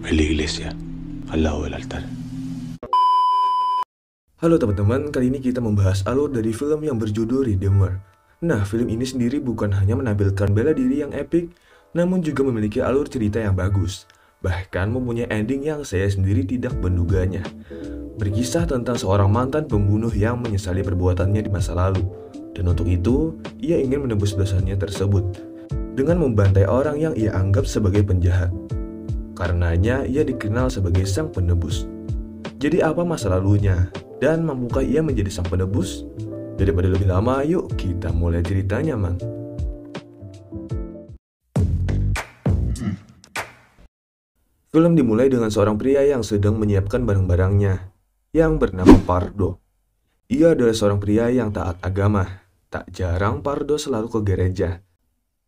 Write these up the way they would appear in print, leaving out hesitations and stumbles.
en la iglesia, al lado del altar. Halo teman-teman, kali ini kita membahas alur dari film yang berjudul Redeemer. Nah, film ini sendiri bukan hanya menampilkan bela diri yang epik, namun juga memiliki alur cerita yang bagus. Bahkan mempunyai ending yang saya sendiri tidak menduganya. Berkisah tentang seorang mantan pembunuh yang menyesali perbuatannya di masa lalu. Dan untuk itu, ia ingin menebus dosanya tersebut dengan membantai orang yang ia anggap sebagai penjahat. Karenanya, ia dikenal sebagai sang penebus. Jadi apa masa lalunya? Dan mampukah ia menjadi sang penebus? Daripada lebih lama, yuk kita mulai ceritanya, man. Film dimulai dengan seorang pria yang sedang menyiapkan barang-barangnya, yang bernama Pardo. Ia adalah seorang pria yang taat agama. Tak jarang Pardo selalu ke gereja.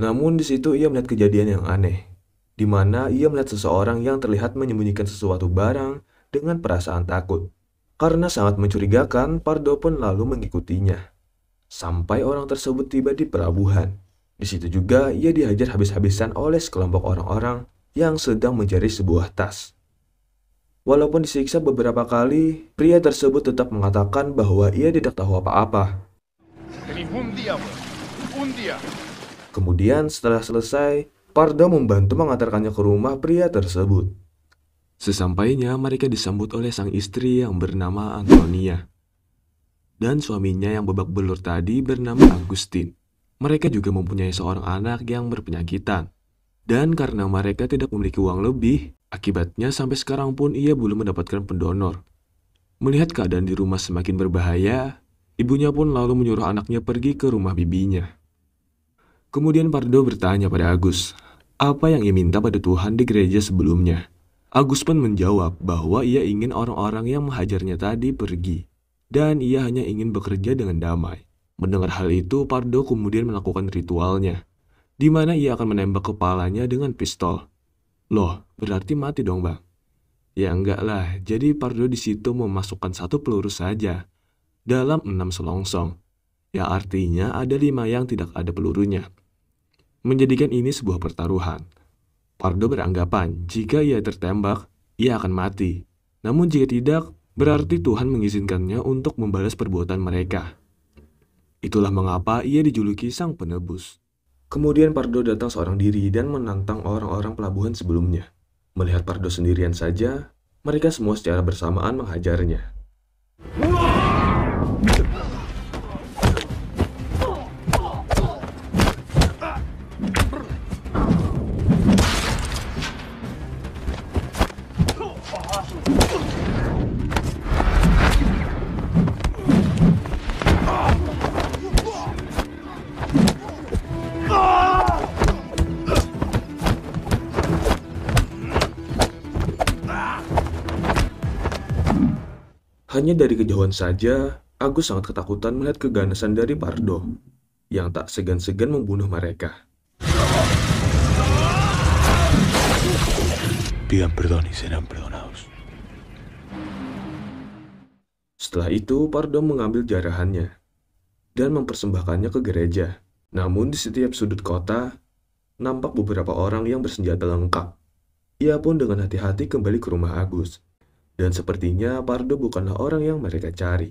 Namun di situ ia melihat kejadian yang aneh, di mana ia melihat seseorang yang terlihat menyembunyikan sesuatu barang dengan perasaan takut. Karena sangat mencurigakan, Pardo pun lalu mengikutinya. Sampai orang tersebut tiba di pelabuhan. Di situ juga ia dihajar habis-habisan oleh sekelompok orang-orang yang sedang mencari sebuah tas. Walaupun disiksa beberapa kali, pria tersebut tetap mengatakan bahwa ia tidak tahu apa-apa. Kemudian setelah selesai, Pardo membantu mengantarkannya ke rumah pria tersebut. Sesampainya, mereka disambut oleh sang istri yang bernama Antonia dan suaminya yang babak belur tadi bernama Agustin. Mereka juga mempunyai seorang anak yang berpenyakitan. Dan karena mereka tidak memiliki uang lebih, akibatnya sampai sekarang pun ia belum mendapatkan pendonor. Melihat keadaan di rumah semakin berbahaya, ibunya pun lalu menyuruh anaknya pergi ke rumah bibinya. Kemudian Pardo bertanya pada Agus, apa yang ia minta pada Tuhan di gereja sebelumnya. Agus pun menjawab bahwa ia ingin orang-orang yang menghajarnya tadi pergi, dan ia hanya ingin bekerja dengan damai. Mendengar hal itu, Pardo kemudian melakukan ritualnya, di mana ia akan menembak kepalanya dengan pistol. Loh, berarti mati dong, Bang? Ya enggak lah, jadi Pardo di situ memasukkan 1 peluru saja dalam 6 selongsong. Ya artinya ada 5 yang tidak ada pelurunya. Menjadikan ini sebuah pertaruhan. Pardo beranggapan jika ia tertembak, ia akan mati. Namun jika tidak, berarti Tuhan mengizinkannya untuk membalas perbuatan mereka. Itulah mengapa ia dijuluki sang penebus. Kemudian Pardo datang seorang diri dan menantang orang-orang pelabuhan sebelumnya. Melihat Pardo sendirian saja, mereka semua secara bersamaan menghajarnya. Hanya dari kejauhan saja, Agus sangat ketakutan melihat keganasan dari Pardo, yang tak segan-segan membunuh mereka. Pidan perdón y serán perdonados. Setelah itu, Pardo mengambil jarahannya dan mempersembahkannya ke gereja. Namun di setiap sudut kota, nampak beberapa orang yang bersenjata lengkap. Ia pun dengan hati-hati kembali ke rumah Agus. Dan sepertinya Pardo bukanlah orang yang mereka cari.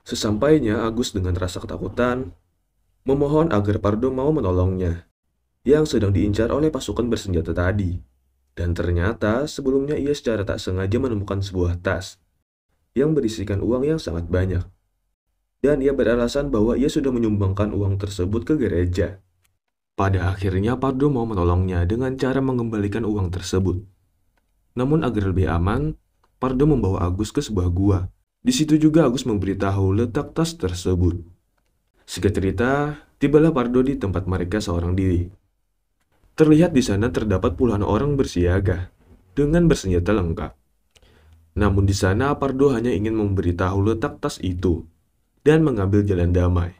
Sesampainya Agus dengan rasa ketakutan, memohon agar Pardo mau menolongnya, yang sedang diincar oleh pasukan bersenjata tadi. Dan ternyata sebelumnya ia secara tak sengaja menemukan sebuah tas, yang berisikan uang yang sangat banyak. Dan ia beralasan bahwa ia sudah menyumbangkan uang tersebut ke gereja. Pada akhirnya Pardo mau menolongnya dengan cara mengembalikan uang tersebut. Namun agar lebih aman, Pardo membawa Agus ke sebuah gua. Di situ juga Agus memberitahu letak tas tersebut. Singkat cerita, tibalah Pardo di tempat mereka seorang diri. Terlihat di sana terdapat puluhan orang bersiaga dengan bersenjata lengkap. Namun di sana Pardo hanya ingin memberitahu letak tas itu dan mengambil jalan damai.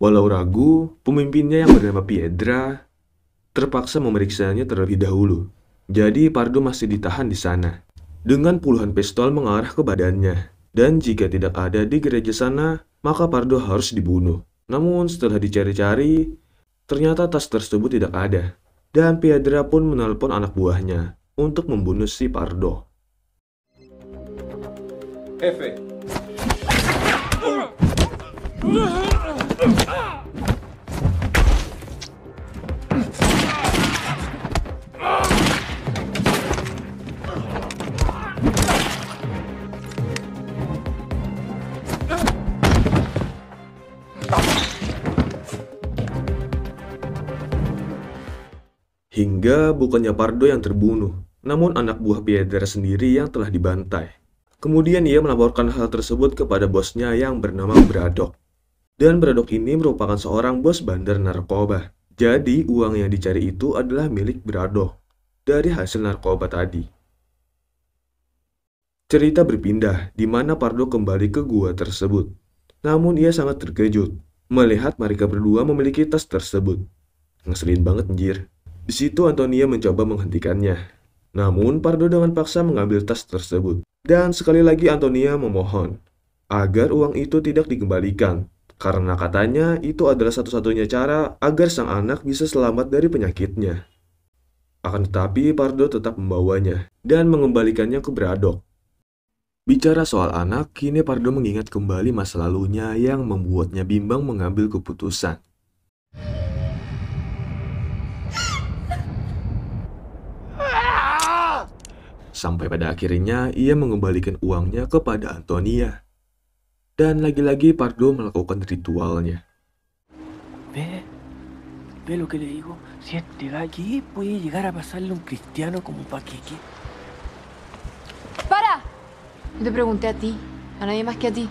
Walau ragu, pemimpinnya yang bernama Piedra terpaksa memeriksanya terlebih dahulu. Jadi Pardo masih ditahan di sana, dengan puluhan pistol mengarah ke badannya. Dan jika tidak ada di gereja sana, maka Pardo harus dibunuh. Namun setelah dicari-cari, ternyata tas tersebut tidak ada. Dan Piedra pun menelpon anak buahnya, untuk membunuh si Pardo. Jefe. Hingga bukannya Pardo yang terbunuh, namun anak buah Piedra sendiri yang telah dibantai. Kemudian ia melaporkan hal tersebut kepada bosnya yang bernama Braddock. Dan Braddock ini merupakan seorang bos bandar narkoba. Jadi uang yang dicari itu adalah milik Braddock dari hasil narkoba tadi. Cerita berpindah di mana Pardo kembali ke gua tersebut. Namun ia sangat terkejut melihat mereka berdua memiliki tas tersebut. Ngeselin banget anjir. Di situ Antonia mencoba menghentikannya. Namun Pardo dengan paksa mengambil tas tersebut. Dan sekali lagi Antonia memohon agar uang itu tidak dikembalikan. Karena katanya itu adalah satu-satunya cara agar sang anak bisa selamat dari penyakitnya. Akan tetapi Pardo tetap membawanya dan mengembalikannya ke Braddock. Bicara soal anak, kini Pardo mengingat kembali masa lalunya yang membuatnya bimbang mengambil keputusan. Sampai pada akhirnya ia mengembalikan uangnya kepada Antonia. Dan lagi-lagi Pardo melakukan ritualnya. Ve lo que le digo. Si este va aquí, puede llegar a pasarle un cristiano como un paqueque. ¡Para! No te pregunté a ti, a nadie más que a ti.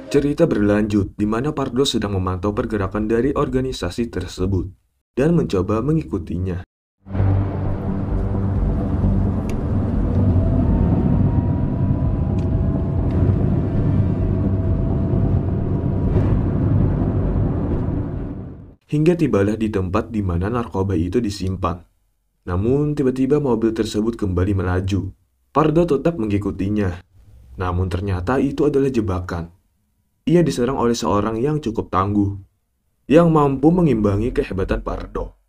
Cerita berlanjut di mana Pardo sedang memantau pergerakan dari organisasi tersebut dan mencoba mengikutinya. Hingga tibalah di tempat di mana narkoba itu disimpan. Namun tiba-tiba mobil tersebut kembali melaju. Pardo tetap mengikutinya. Namun ternyata itu adalah jebakan. Ia diserang oleh seorang yang cukup tangguh, yang mampu mengimbangi kehebatan Pardo.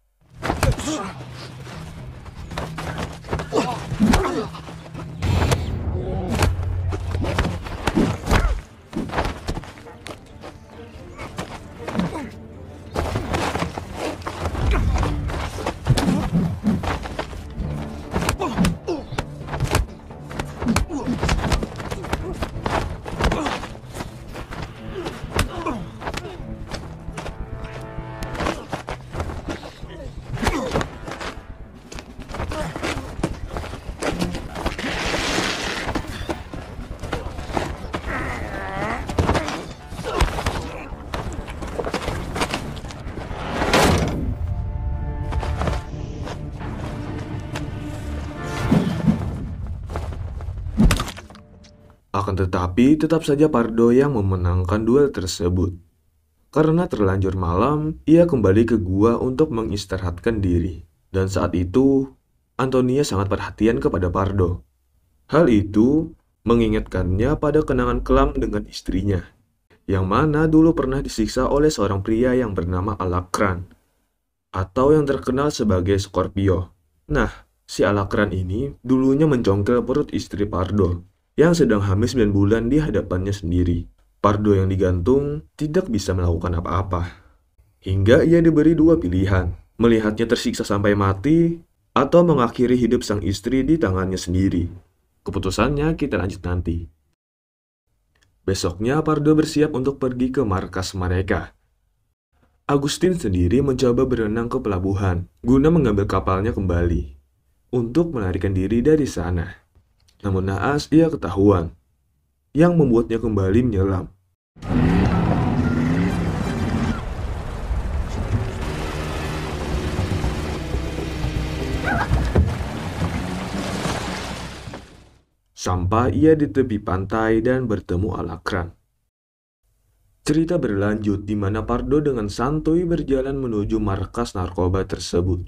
Akan tetapi, tetap saja Pardo yang memenangkan duel tersebut. Karena terlanjur malam, ia kembali ke gua untuk mengistirahatkan diri. Dan saat itu, Antonia sangat perhatian kepada Pardo. Hal itu mengingatkannya pada kenangan kelam dengan istrinya, yang mana dulu pernah disiksa oleh seorang pria yang bernama Alakran, atau yang terkenal sebagai Scorpio. Nah, si Alakran ini dulunya mencongkel perut istri Pardo, yang sedang hamil 9 bulan di hadapannya sendiri. Pardo yang digantung tidak bisa melakukan apa-apa. Hingga ia diberi dua pilihan, melihatnya tersiksa sampai mati, atau mengakhiri hidup sang istri di tangannya sendiri. Keputusannya kita lanjut nanti. Besoknya Pardo bersiap untuk pergi ke markas mereka. Agustin sendiri mencoba berenang ke pelabuhan, guna mengambil kapalnya kembali, untuk melarikan diri dari sana. Namun naas ia ketahuan, yang membuatnya kembali menyelam. Sampai ia di tepi pantai dan bertemu Alakran. Cerita berlanjut di mana Pardo dengan santuy berjalan menuju markas narkoba tersebut.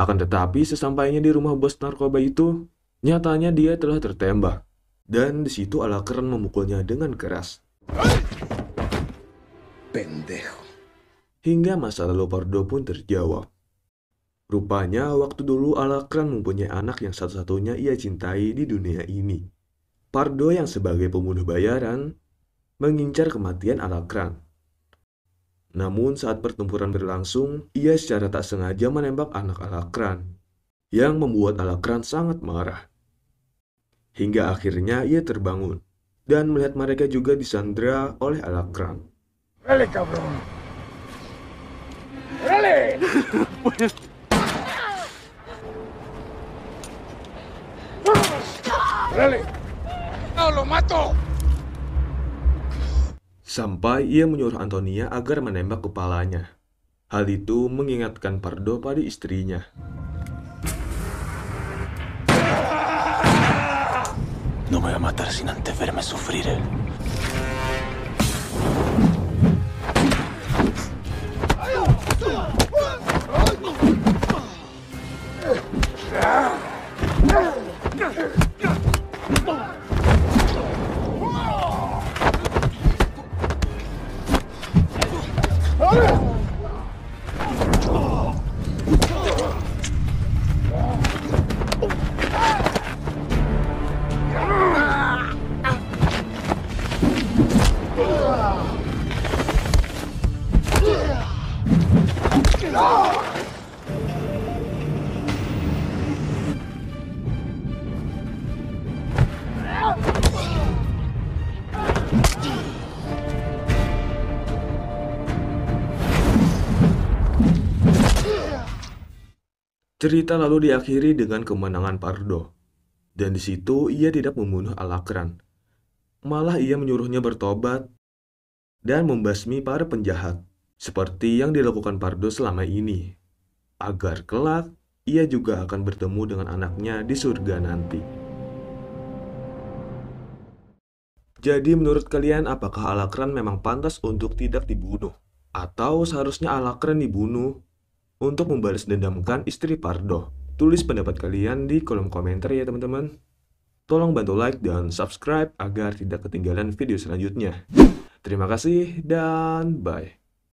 Akan tetapi sesampainya di rumah bos narkoba itu, nyatanya dia telah tertembak. Dan di situ Alacrán memukulnya dengan keras. Pendejo. Hingga masa lalu Pardo pun terjawab. Rupanya waktu dulu Alacrán mempunyai anak yang satu-satunya ia cintai di dunia ini. Pardo yang sebagai pembunuh bayaran mengincar kematian Alacrán. Namun saat pertempuran berlangsung, ia secara tak sengaja menembak anak Alacrán, yang membuat Alacrán sangat marah. Hingga akhirnya ia terbangun, dan melihat mereka juga disandra oleh Alacrán. ¡Dale, cabrón! ¡Dale! ¡Dale! ¡No, lo mato! Sampai ia menyuruh Antonia agar menembak kepalanya. Hal itu mengingatkan Pardo pada istrinya. No me va a matar sin antes verme sufrir. Cerita lalu diakhiri dengan kemenangan Pardo. Dan di situ ia tidak membunuh Alacrán. Malah ia menyuruhnya bertobat dan membasmi para penjahat, seperti yang dilakukan Pardo selama ini, agar kelak ia juga akan bertemu dengan anaknya di surga nanti. Jadi menurut kalian apakah Alacrán memang pantas untuk tidak dibunuh? Atau seharusnya Alacrán dibunuh untuk membalas dendamkan istri Pardo? Tulis pendapat kalian di kolom komentar ya teman-teman. Tolong bantu like dan subscribe agar tidak ketinggalan video selanjutnya. Terima kasih dan bye.